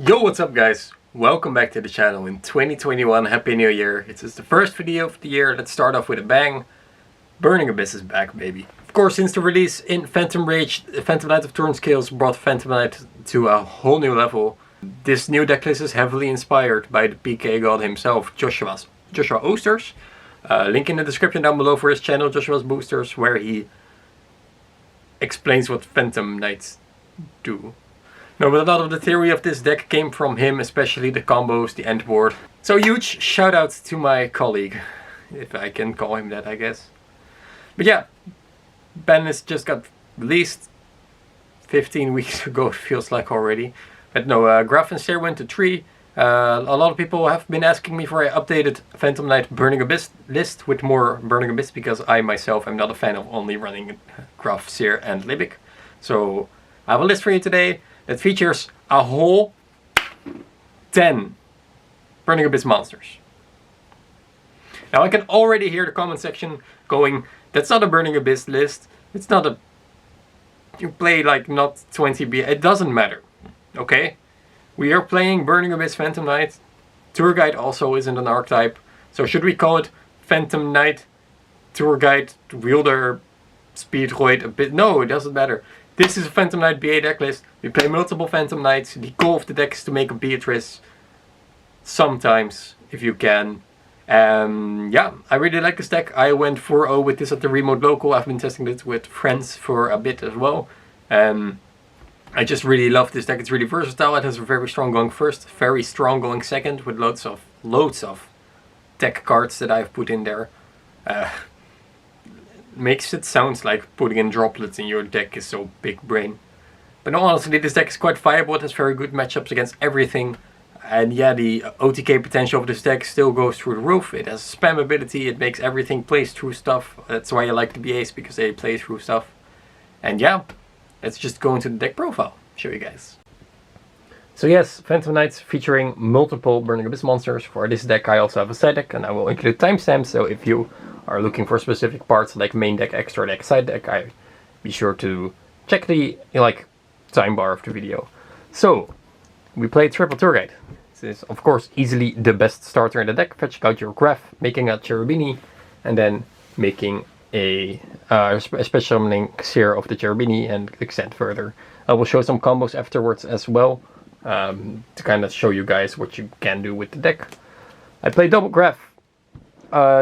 Yo, what's up guys? Welcome back to the channel in 2021. Happy New Year. It's the first video of the year. Let's start off with a bang. Burning Abyss is back, baby. Of course, since the release in Phantom Rage, Phantom Knight of Turn Scales brought Phantom Knight to a whole new level. This new decklist is heavily inspired by the PK god himself, Joshua Oesters. Link in the description down below for his channel, Joshua's Boosters, where he explains what Phantom Knights do. No, but a lot of the theory of this deck came from him, especially the combos, the end board. So huge shout out to my colleague, if I can call him that, I guess. But yeah, Bandlist just got released 15 weeks ago, it feels like already. But no, Graf and Seer went to 3. A lot of people have been asking me for an updated Phantom Knight Burning Abyss list with more Burning Abyss, because I myself am not a fan of only running Graf, Seer and Libic. So I have a list for you today that features a whole 10 Burning Abyss monsters. Now I can already hear the comment section going, that's not a Burning Abyss list, it's not a... You play like not 20B, it doesn't matter, okay? We are playing Burning Abyss Phantom Knight. Tour Guide also isn't an archetype, so should we call it Phantom Knight, Tour Guide, Wielder, Speed Droid a bit? No, it doesn't matter. This is a Phantom Knight BA decklist. We play multiple Phantom Knights. The goal of the deck is to make a Beatrice. Sometimes, if you can. Yeah, I really like this deck. I went 4-0 with this at the remote local. I've been testing it with friends for a bit as well. I just really love this deck. It's really versatile. It has a very strong going first, very strong going second, with loads of deck cards that I've put in there. Makes it sound like putting in droplets in your deck is so big brain. But no, honestly, this deck is quite viable. It has very good matchups against everything. And yeah, the OTK potential of this deck still goes through the roof. It has spam ability, it makes everything plays through stuff. That's why I like the BAs, because they play through stuff. And yeah, let's just go into the deck profile, show you guys. So yes, Phantom Knights featuring multiple Burning Abyss monsters. For this deck I also have a side deck, and I will include timestamps, so if you are looking for specific parts like main deck, extra deck, side deck, be sure to check the time bar of the video. So, we play triple Tour Guide. This is of course easily the best starter in the deck. Fetching out your Graf, making a Cherubini, and then making a special summoning Seer of the Cherubini and extend further. I will show some combos afterwards as well, to kind of show you guys what you can do with the deck. I play double Graf.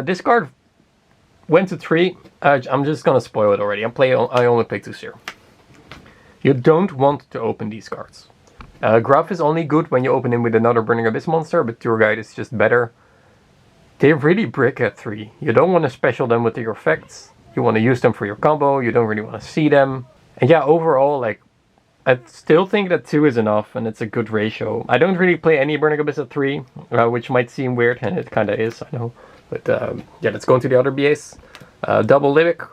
This card went to 3. I'm just gonna spoil it already. I only play 2 Seer. You don't want to open these cards. Graf is only good when you open him with another Burning Abyss monster, but Tour Guide is just better. They really brick at 3. You don't want to special them with your effects. You want to use them for your combo. You don't really want to see them. And yeah, overall, I still think that 2 is enough, and it's a good ratio. I don't really play any Burning Abyss at 3, which might seem weird, and it kind of is, I know. But yeah, let's go into the other BAs. Double Libic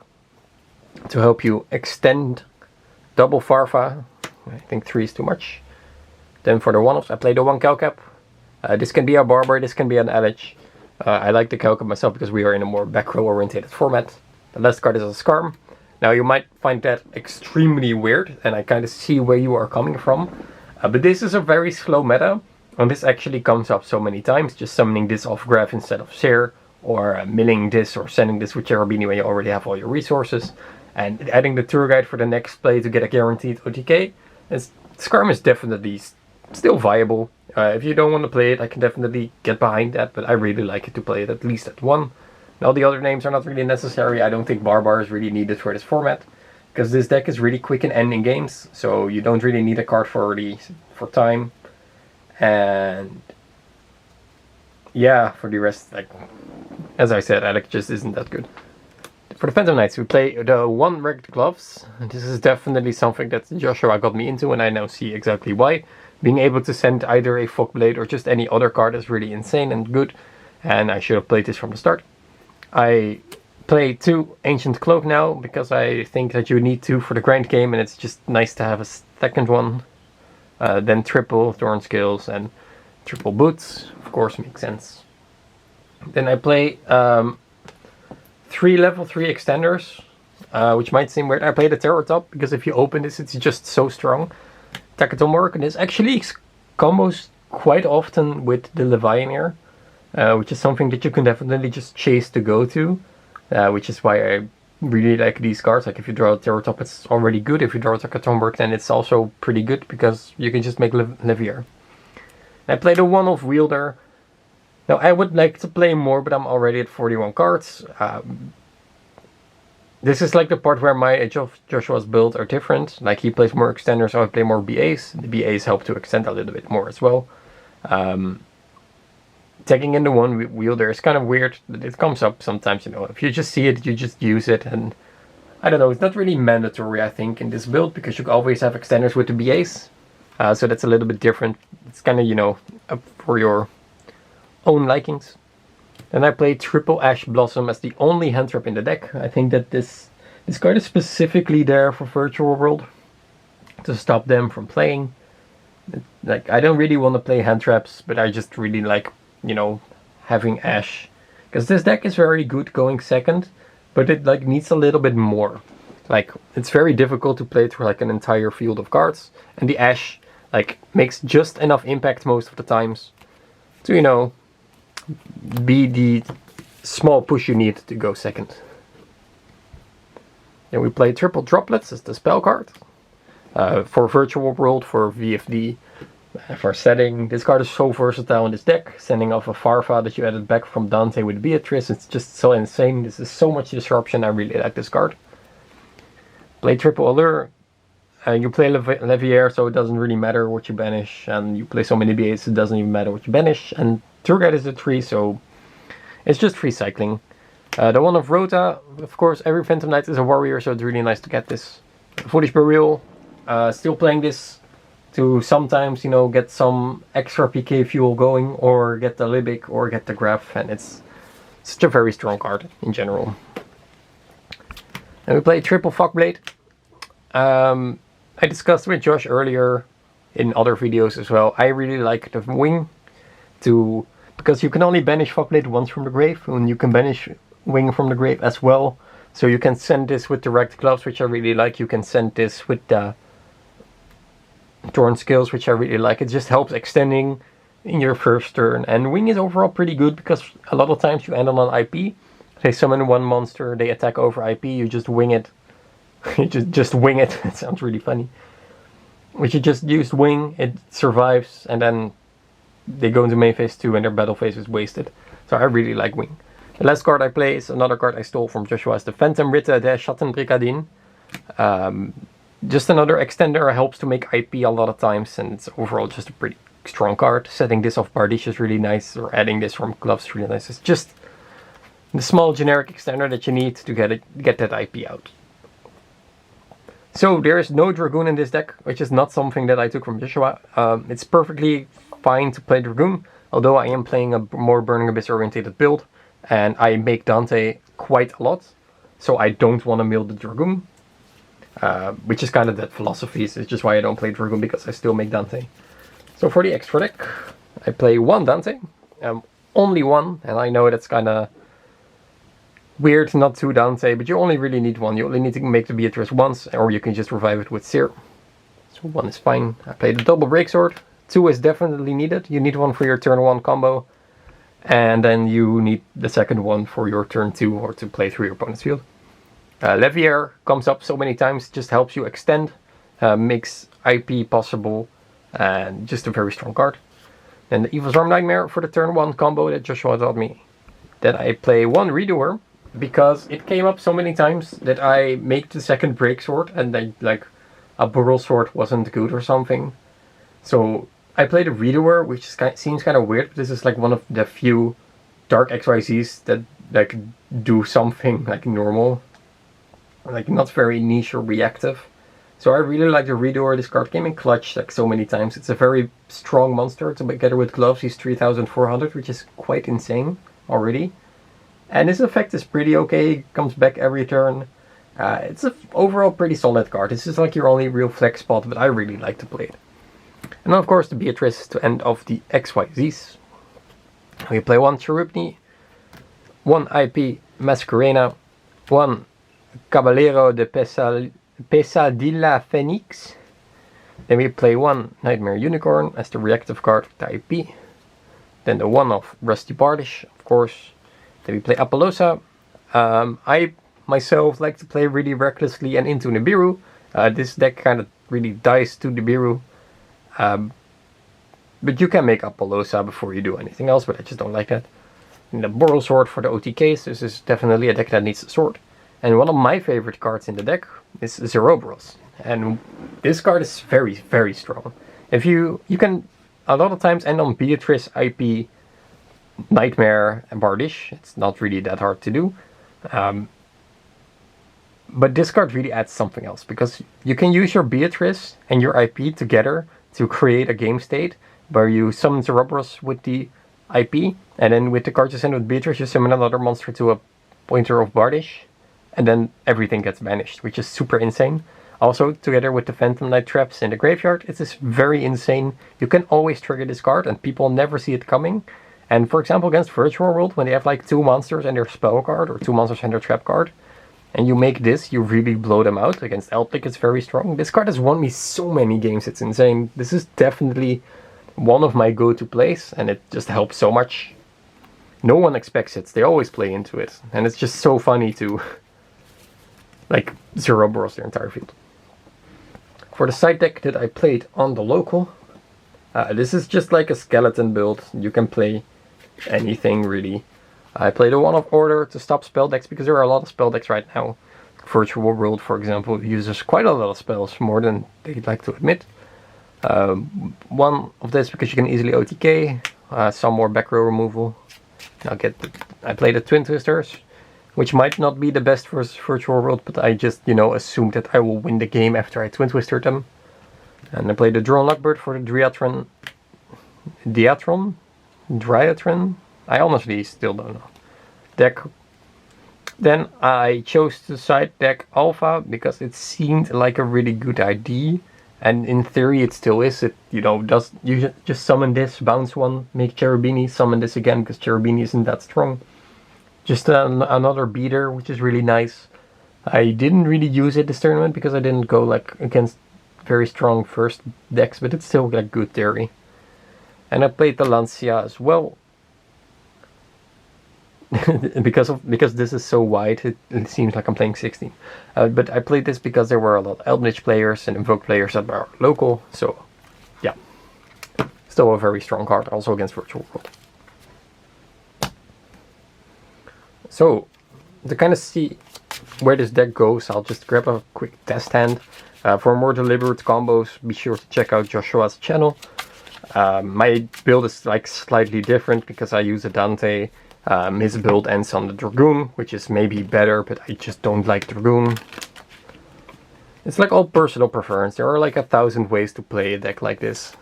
to help you extend. Double Farfa. I think 3 is too much. Then for the one-offs, I play the 1 Calcap. This can be a Barbar, this can be an Alech. I like the Calcap myself because we are in a more back row orientated format. The last card is a Skarm. Now you might find that extremely weird, and I kind of see where you are coming from. But this is a very slow meta, and this actually comes up so many times. Just summoning this off Graf instead of Seer, or milling this or sending this with Cherubini when you already have all your resources. And adding the Tour Guide for the next play to get a guaranteed OTK. Skarm is definitely still viable. If you don't want to play it, I can definitely get behind that, but I really like it to play it at least at 1. And all the other names are not really necessary. I don't think Barbar is really needed for this format, because this deck is really quick in ending games, so you don't really need a card for time. And yeah, for the rest, as I said, Alec just isn't that good. For the Phantom Knights, we play the 1 Wrecked Gloves. This is definitely something that Joshua got me into, and I now see exactly why. Being able to send either a Fogblade or just any other card is really insane and good, and I should have played this from the start. I play 2 Ancient Cloak now, because I think that you need 2 for the grind game, and it's just nice to have a second one. Then triple Thorn Scales and triple Boots, of course, makes sense. Then I play 3 level 3 extenders, which might seem weird. I play the Terror Top because if you open this, it's just so strong. Takatomork, and it's actually combos quite often with the Levianeer, which is something that you can definitely just chase to go to, which is why I really like these cards. Like if you draw a Terror Top, it's already good. If you draw a Cardmarket, then it's also pretty good because you can just make Levier. I played a one-off Wielder. Now I would like to play more, but I'm already at 41 cards. This is like the part where my Age of Joshua's build are different. Like he plays more extenders, so I play more BAs. The BAs help to extend a little bit more as well. Taking in the one wielder is kind of weird. It comes up sometimes, you know. If you just see it, you just use it. And I don't know, it's not really mandatory, I think, in this build, because you always have extenders with the BAs. So that's a little bit different. It's kind of, you know, up for your own likings. Then I played Triple Ash Blossom as the only hand trap in the deck. I think that this card is specifically there for Virtual World to stop them from playing. Like, I don't really want to play hand traps, but I just really like, you know, having Ash. Because this deck is very good going second, but it like needs a little bit more. Like, it's very difficult to play through like an entire field of cards, and the Ash like makes just enough impact most of the times to, you know, be the small push you need to go second. Then we play Triple Droplets as the spell card. For Virtual World, for VFD, for setting. This card is so versatile in this deck. Sending off a Farva that you added back from Dante with Beatrice. It's just so insane. This is so much disruption. I really like this card. Play Triple Allure. You play Levier, so it doesn't really matter what you banish. And you play so many BAs, it doesn't even matter what you banish. And Turgid is a 3, so it's just free cycling. The one of Rota, of course, every Phantom Knight is a warrior, so it's really nice to get this. Foolish Burial, still playing this to sometimes, you know, get some extra PK fuel going, or get the Libic, or get the Graph, and it's such a very strong card in general. And we play Triple Fuckblade. I discussed with Josh earlier in other videos as well. I really like the Wing because you can only banish Fuckblade once from the grave, and you can banish Wing from the grave as well. So you can send this with Direct Gloves, which I really like. You can send this with the Torn Scales, which I really like. It just helps extending in your first turn. And Wing is overall pretty good because a lot of times you end on an IP. They summon one monster, they attack over IP, you just wing it. You just wing it. It sounds really funny. But you just use Wing, it survives, and then they go into main phase 2 and their battle phase is wasted. So I really like Wing. The last card I play is another card I stole from Joshua. It's the Phantom Ritter der Schattenbrigandin. Just another extender, helps to make IP a lot of times, and it's overall just a pretty strong card. Setting this off Bardiche is really nice, or adding this from Gloves is really nice. It's just the small generic extender that you need to get that IP out. So there is no Dragoon in this deck, which is not something that I took from Joshua. It's perfectly fine to play Dragoon, although I am playing a more Burning Abyss orientated build, and I make Dante quite a lot, so I don't want to mill the Dragoon, which is kind of that philosophy. It's just why I don't play Dragoon, because I still make Dante. So for the extra deck, I play one Dante, only one, and I know that's kind of weird, not two Dante, but you only really need one. You only need to make the Beatrice once, or you can just revive it with Seer. So one is fine. I played the double Breaksword. 2 is definitely needed. You need one for your turn 1 combo, and then you need the second one for your turn 2 or to play through your opponent's field. Levier comes up so many times, just helps you extend, makes IP possible, and just a very strong card. And the Evil Arm Nightmare for the turn 1 combo that Joshua taught me. Then I play one Redoer, because it came up so many times that I make the second Breaksword and then like a Burrow Sword wasn't good or something. So I played a Redoer, which seems kind of weird, but this is like one of the few Dark XYZs that like do something like normal. Like not very niche or reactive. So I really like the Redoer. This card came in clutch like so many times. It's a very strong monster. Together with Gloves, he's 3,400, which is quite insane already. And his effect is pretty okay, comes back every turn. It's an overall pretty solid card. This is like your only real flex spot, but I really like to play it. And then of course the Beatrice to end off the XYZs. We play one Cherubni, one IP Masquerena, one Caballero de Pesadilla Phoenix, Then we play one Nightmare Unicorn as the reactive card with the IP. Then the one of Rusty Bardish, of course. Then we play Apollosa. I myself like to play really recklessly and into Nibiru. This deck kind of really dies to Nibiru. But you can make Apollosa before you do anything else, but I just don't like that. And the Boral Sword for the OTKs. This is definitely a deck that needs a sword. And one of my favorite cards in the deck is Zeroboros. And this card is very, very strong. If you can a lot of times end on Beatrice, IP, Nightmare, and Bardish. It's not really that hard to do. But this card really adds something else, because you can use your Beatrice and your IP together to create a game state where you summon Zeroboros with the IP, and then with the card you send with Beatrice, you summon another monster to a pointer of Bardish, and then everything gets banished, which is super insane. Also, together with the Phantom Knight traps in the graveyard, it is very insane. You can always trigger this card and people never see it coming. And for example, against Virtual World, when they have like 2 monsters and their spell card, or 2 monsters and their trap card, and you make this, you really blow them out. Against Elptic, it's very strong. This card has won me so many games, it's insane. This is definitely one of my go-to plays, and it just helps so much. No one expects it, they always play into it. And it's just so funny to like Zeroboros their entire field. For the side deck that I played on the local, this is just like a skeleton build. You can play anything really. I played a one of order to stop spell decks, because there are a lot of spell decks right now. Virtual World, for example, uses quite a lot of spells, more than they'd like to admit. One of this because you can easily OTK, some more back row removal. I played the Twin Twisters, which might not be the best for Virtual World, but I just, assumed that I will win the game after I Twin Twistered them. And I played the Drone Lockbird for the Dryatron? I honestly still don't know. Deck. Then I chose the side deck Alpha because it seemed like a really good idea. And in theory it still is. It, you just summon this, bounce one, make Cherubini, summon this again because Cherubini isn't that strong. Just another beater, which is really nice. I didn't really use it this tournament because I didn't go like against very strong first decks, but it's still like good theory. And I played the Lancia as well. because this is so wide, it seems like I'm playing 16. But I played this because there were a lot of Eldritch players and Invoke players that were local, so yeah. Still a very strong card, also against Virtual World. So, to kind of see where this deck goes, I'll just grab a quick test hand. For more deliberate combos, be sure to check out Joshua's channel. My build is like slightly different because I use a Dante. His build ends on the Dragoon, which is maybe better, but I just don't like Dragoon. It's like all personal preference. There are like 1,000 ways to play a deck like this.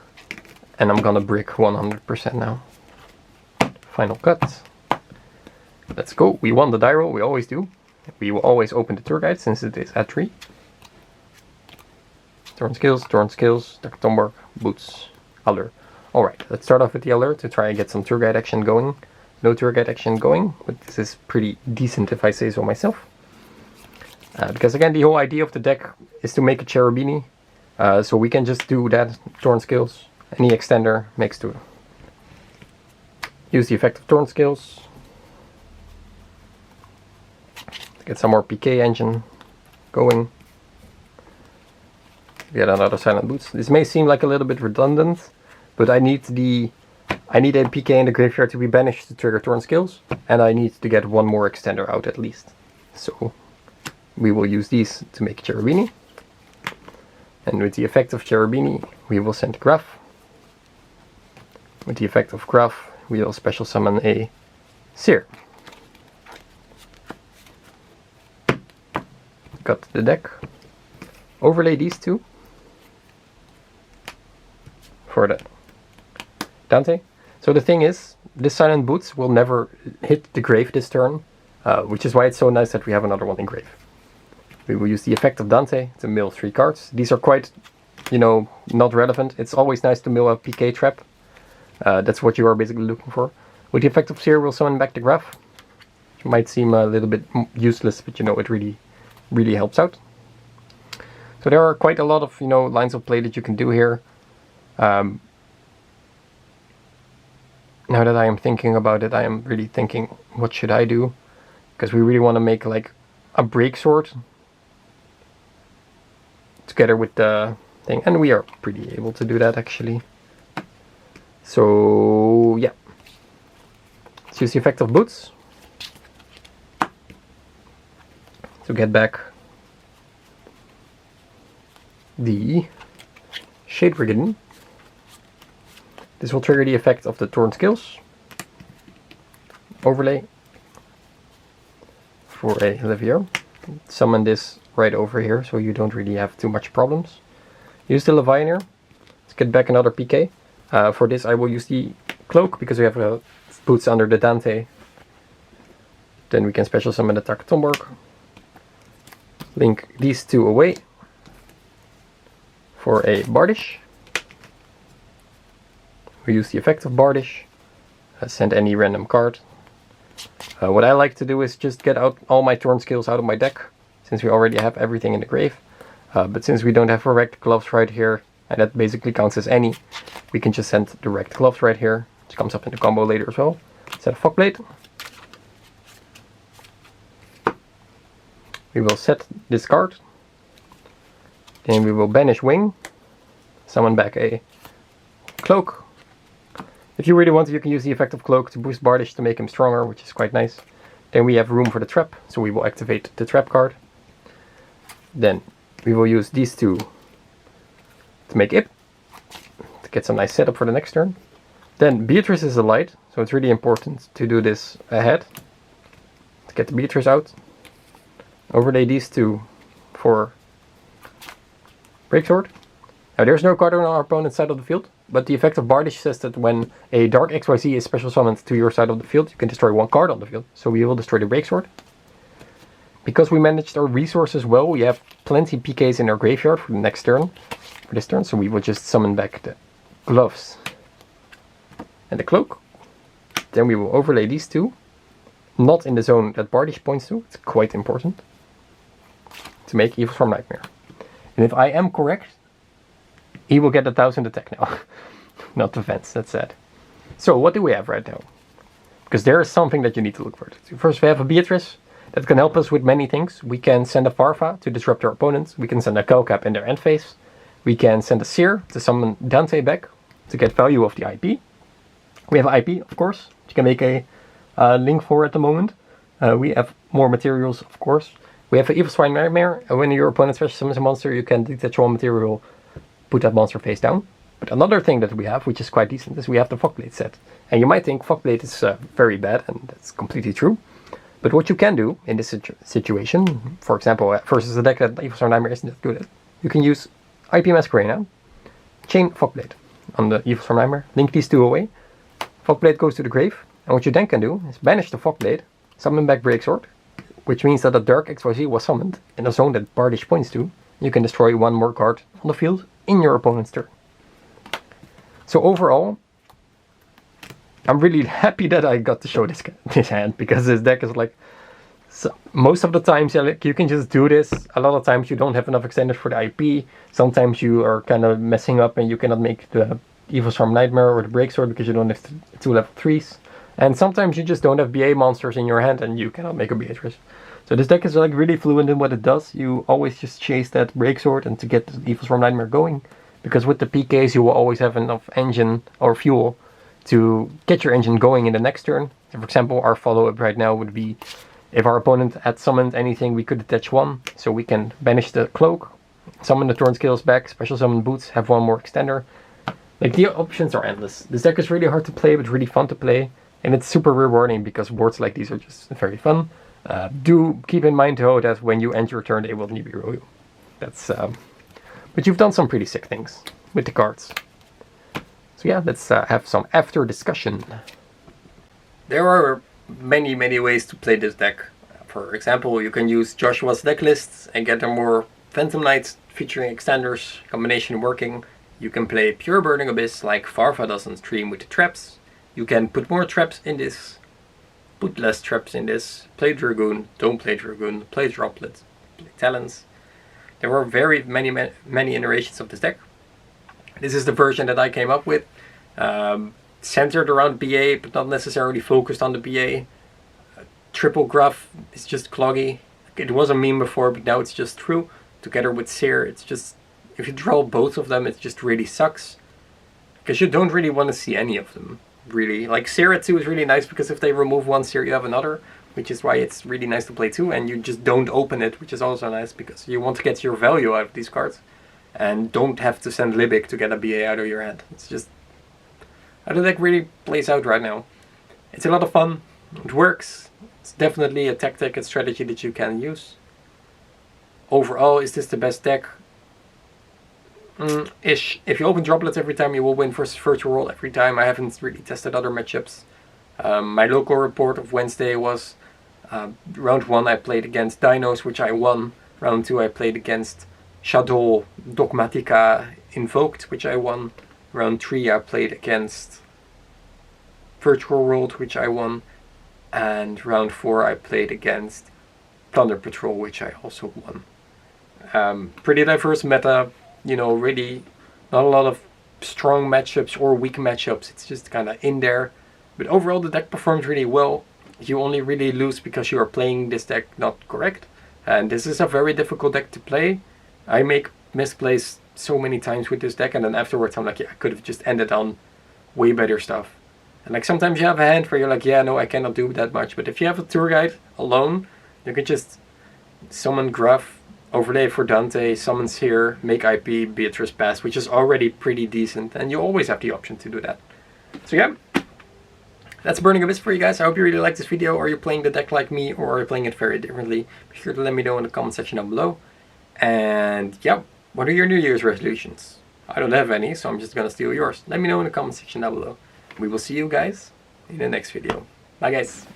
And I'm gonna brick 100% now. Final cut. Let's go. We won the die roll, we always do. We will always open the tour guide since it is at 3. Torn Skills, Tomborg, Boots, Allure. Alright, let's start off with the Allure to try and get some tour guide action going. No tour guide action going, but this is pretty decent if I say so myself. Because again, the whole idea of the deck is to make a Cherubini. So we can just do that, Torn Skills, any extender makes 2. Use the effect of Torn Skills. Get some more PK engine going. Get another Silent Boots. This may seem like a little bit redundant, but I need a PK in the graveyard to be banished to trigger Torn Skills, and I need to get one more extender out at least. So we will use these to make Cherubini. And with the effect of Cherubini, we will send Graf. With the effect of Graf, we will special summon a Seer. Cut the deck. Overlay these two for the Dante. So the thing is, this Silent Boots will never hit the grave this turn, which is why it's so nice that we have another one in grave. We will use the effect of Dante to mill 3 cards. These are quite, not relevant. It's always nice to mill a PK trap. That's what you are basically looking for. With the effect of Seer, we'll summon back the Graf. Which might seem a little bit useless, but it really helps out. So there are quite a lot of, you know, lines of play that you can do here. Now that I am thinking about it, I am really thinking, what should I do? Because we really want to make like a break sword together with the thing, and we are pretty able to do that actually. So yeah, let's use the effect of boots to get back the Shade Brigade. This will trigger the effect of the Torn Skills overlay for a Levier. Summon this right over here so you don't really have too much problems. Use the Levianeer. Let's get back another PK. For this I will use the Cloak because we have boots under the Dante. Then we can special summon the Taketomborg. Link these two away for a Bardish. We use the effect of Bardish. Send any random card. What I like to do is just get out all my Torn Skills out of my deck, since we already have everything in the grave. But since we don't have Erect Gloves right here, and that basically counts as any, we can just send Direct Gloves right here, which comes up in the combo later as well. Set a Fogblade. We will set this card. Then we will banish Wing. Summon back a Cloak. If you really want to, you can use the effect of Cloak to boost Bardish to make him stronger, which is quite nice. Then we have room for the trap, so we will activate the trap card. Then we will use these two to make Ip, to get some nice setup for the next turn. Then Beatrice is a light, so it's really important to do this ahead. To get the Beatrice out. Overlay these two for Breaksword. Now there's no card on our opponent's side of the field, but the effect of Bardish says that when a Dark XYZ is special summoned to your side of the field, you can destroy one card on the field. So we will destroy the Breaksword. Because we managed our resources well, we have plenty PKs in our graveyard for the next turn, for this turn, so we will just summon back the Gloves and the Cloak. Then we will overlay these two, not in the zone that Bardish points to, it's quite important, to make Evil Swarm Nightmare. And if I am correct, he will get 1000 attack now. Not defense, that's sad. So what do we have right now? Because there is something that you need to look for. First we have a Beatrice that can help us with many things. We can send a Farfa to disrupt our opponents. We can send a Kelcap in their end phase. We can send a Seer to summon Dante back to get value of the IP. We have IP, of course, which you can make a link for at the moment. We have more materials, of course. We have an Evil Swine Nightmare, and when your opponent special summons a monster, you can detach one material, put that monster face down. But another thing that we have, which is quite decent, is we have the Fogblade set. And you might think Fogblade is very bad, and that's completely true. But what you can do in this situation, for example, versus a deck that Evil Swarm Nightmare isn't that good at, you can use IP Masquerade, chain Fogblade on the Evil Swarm Nightmare, link these two away, Fogblade goes to the grave, and what you then can do is banish the Fogblade, summon back Breaksword, which means that a Dark XYZ was summoned in a zone that Bardish points to. You can destroy one more card on the field in your opponent's turn. So overall, I'm really happy that I got to show this hand, because this deck is like, so most of the times you can just do this. A lot of times you don't have enough extenders for the IP. Sometimes you are kind of messing up and you cannot make the Evil Swarm Nightmare or the Breaksword because you don't have two level 3s. And sometimes you just don't have BA monsters in your hand and you cannot make a Beatrice. So this deck is like really fluent in what it does. You always just chase that Breaksword and to get the Evil Swarm Nightmare going. Because with the PKs you will always have enough engine or fuel to get your engine going in the next turn. So for example, our follow-up right now would be, if our opponent had summoned anything, we could attach one. So we can banish the Cloak, summon the Torn Skills back, special summon Boots, have one more extender. Like, the options are endless. This deck is really hard to play, but really fun to play. And it's super rewarding because boards like these are just very fun. Do keep in mind though that when you end your turn, they will Nibiru you. That's, but you've done some pretty sick things with the cards. So yeah, let's have some after discussion. There are many ways to play this deck. For example, you can use Joshua's deck lists and get a more Phantom Knights featuring extenders combination working. You can play Pure Burning Abyss like Farfa does on stream with the traps. You can put more traps in this, put less traps in this, play Dragoon, don't play Dragoon, play Droplet, play Talons. There were very many iterations of this deck. This is the version that I came up with, centered around BA, but not necessarily focused on the BA. Triple Gruff is just cloggy. It was a meme before, but now it's just true. Together with Seer, it's just, if you draw both of them, it just really sucks. Because you don't really want to see any of them, really. Like Seer at 2 is really nice, because if they remove one Seer, you have another, which is why it's really nice to play 2, and you just don't open it, which is also nice, because you want to get your value out of these cards, and don't have to send Libic to get a BA out of your hand. It's just how the deck really plays out right now. It's a lot of fun, it works, it's definitely a tactic and strategy that you can use. Overall, is this the best deck? Ish. If you open droplets every time, you will win versus virtual roll every time. I haven't really tested other matchups. My local report of Wednesday was round 1 I played against Dinos, which I won. Round 2 I played against Shadow Dogmatica Invoked, which I won. Round 3 I played against Virtual World, which I won. And round 4 I played against Thunder Patrol, which I also won. Pretty diverse meta, you know, really not a lot of strong matchups or weak matchups. It's just kind of in there. But overall the deck performs really well. You only really lose because you are playing this deck not correct. And this is a very difficult deck to play. I make misplays so many times with this deck, and then afterwards I'm like, yeah, I could have just ended on way better stuff. And like sometimes you have a hand where you're like, yeah, no, I cannot do that much. But if you have a tour guide alone, you can just summon Gruff, overlay for Dante, summons here, make IP, Beatrice pass, which is already pretty decent, and you always have the option to do that. So yeah, that's Burning Abyss for you guys. I hope you really liked this video. Are you playing the deck like me, or are you playing it very differently? Be sure to let me know in the comment section down below. And yeah, what are your New Year's resolutions? I don't have any, so I'm just gonna steal yours. Let me know in the comment section down below. We will see you guys in the next video. Bye guys.